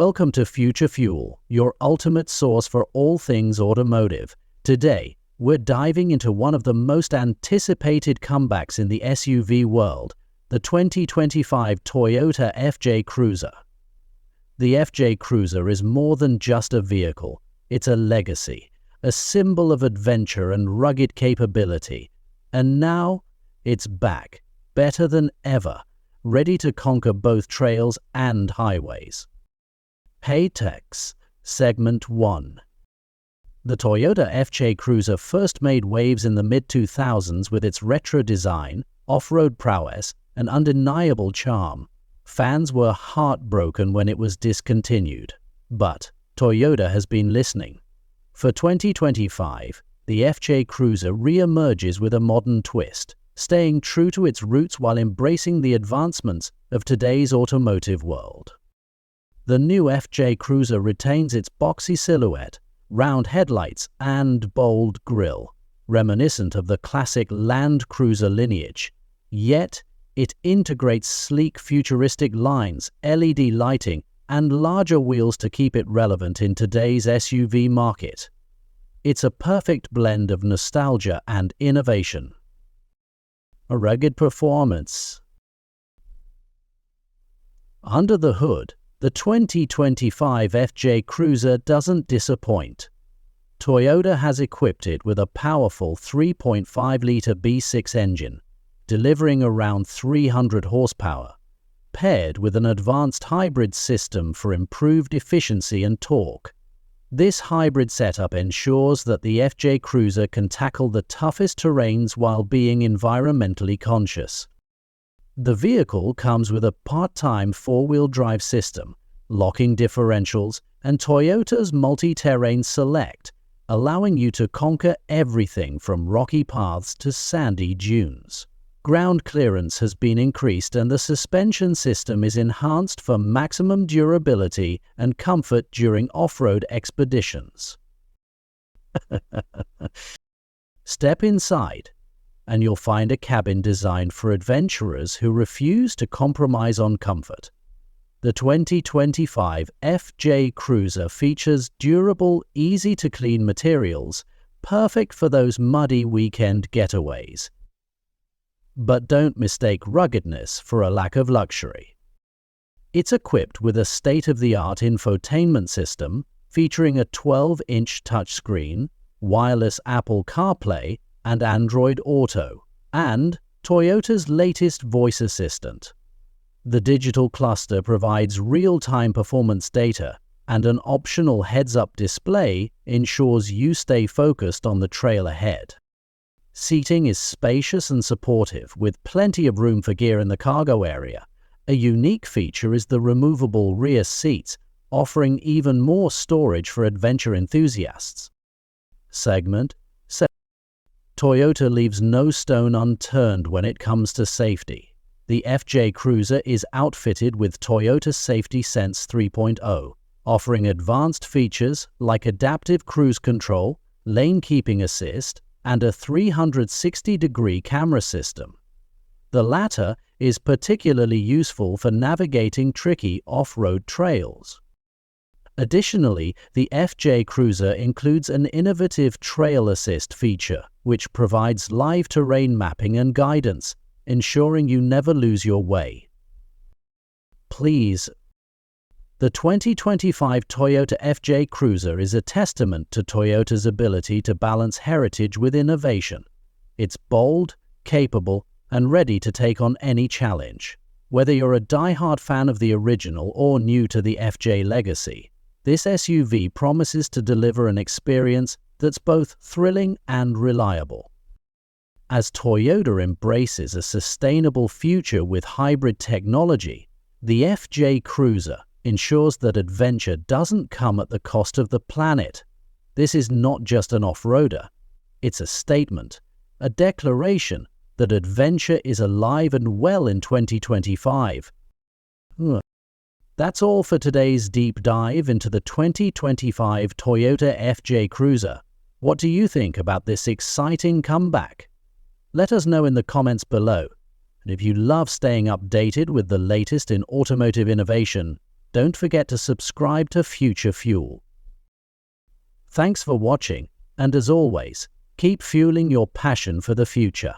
Welcome to Future Fuel, your ultimate source for all things automotive. Today, we're diving into one of the most anticipated comebacks in the SUV world, the 2025 Toyota FJ Cruiser. The FJ Cruiser is more than just a vehicle. It's a legacy, a symbol of adventure and rugged capability. And now, it's back, better than ever, ready to conquer both trails and highways. Paytex Segment 1. The Toyota FJ Cruiser first made waves in the mid-2000s with its retro design, off-road prowess, and undeniable charm. Fans were heartbroken when it was discontinued. But Toyota has been listening. For 2025, the FJ Cruiser re-emerges with a modern twist, staying true to its roots while embracing the advancements of today's automotive world. The new FJ Cruiser retains its boxy silhouette, round headlights, and bold grille, reminiscent of the classic Land Cruiser lineage. Yet, it integrates sleek futuristic lines, LED lighting, and larger wheels to keep it relevant in today's SUV market. It's a perfect blend of nostalgia and innovation. A rugged performance. Under the hood, the 2025 FJ Cruiser doesn't disappoint. Toyota has equipped it with a powerful 3.5-litre V6 engine, delivering around 300 horsepower, paired with an advanced hybrid system for improved efficiency and torque. This hybrid setup ensures that the FJ Cruiser can tackle the toughest terrains while being environmentally conscious. The vehicle comes with a part-time four-wheel drive system, locking differentials, and Toyota's Multi-Terrain Select, allowing you to conquer everything from rocky paths to sandy dunes. Ground clearance has been increased and the suspension system is enhanced for maximum durability and comfort during off-road expeditions. Step inside, and you'll find a cabin designed for adventurers who refuse to compromise on comfort. The 2025 FJ Cruiser features durable, easy-to-clean materials, perfect for those muddy weekend getaways. But don't mistake ruggedness for a lack of luxury. It's equipped with a state-of-the-art infotainment system featuring a 12-inch touchscreen, wireless Apple CarPlay, and Android Auto, and Toyota's latest voice assistant. The digital cluster provides real-time performance data, and an optional heads-up display ensures you stay focused on the trail ahead. Seating is spacious and supportive, with plenty of room for gear in the cargo area. A unique feature is the removable rear seats, offering even more storage for adventure enthusiasts. Segment 7. Toyota leaves no stone unturned when it comes to safety. The FJ Cruiser is outfitted with Toyota Safety Sense 3.0, offering advanced features like adaptive cruise control, lane keeping assist, and a 360-degree camera system. The latter is particularly useful for navigating tricky off-road trails. Additionally, the FJ Cruiser includes an innovative Trail Assist feature, which provides live terrain mapping and guidance, ensuring you never lose your way. Please. The 2025 Toyota FJ Cruiser is a testament to Toyota's ability to balance heritage with innovation. It's bold, capable, and ready to take on any challenge. Whether you're a die-hard fan of the original or new to the FJ legacy, this SUV promises to deliver an experience that's both thrilling and reliable. As Toyota embraces a sustainable future with hybrid technology, the FJ Cruiser ensures that adventure doesn't come at the cost of the planet. This is not just an off-roader. It's a statement, a declaration that adventure is alive and well in 2025. That's all for today's deep dive into the 2025 Toyota FJ Cruiser. What do you think about this exciting comeback? Let us know in the comments below. And if you love staying updated with the latest in automotive innovation, don't forget to subscribe to Future Fuel. Thanks for watching, and as always, keep fueling your passion for the future.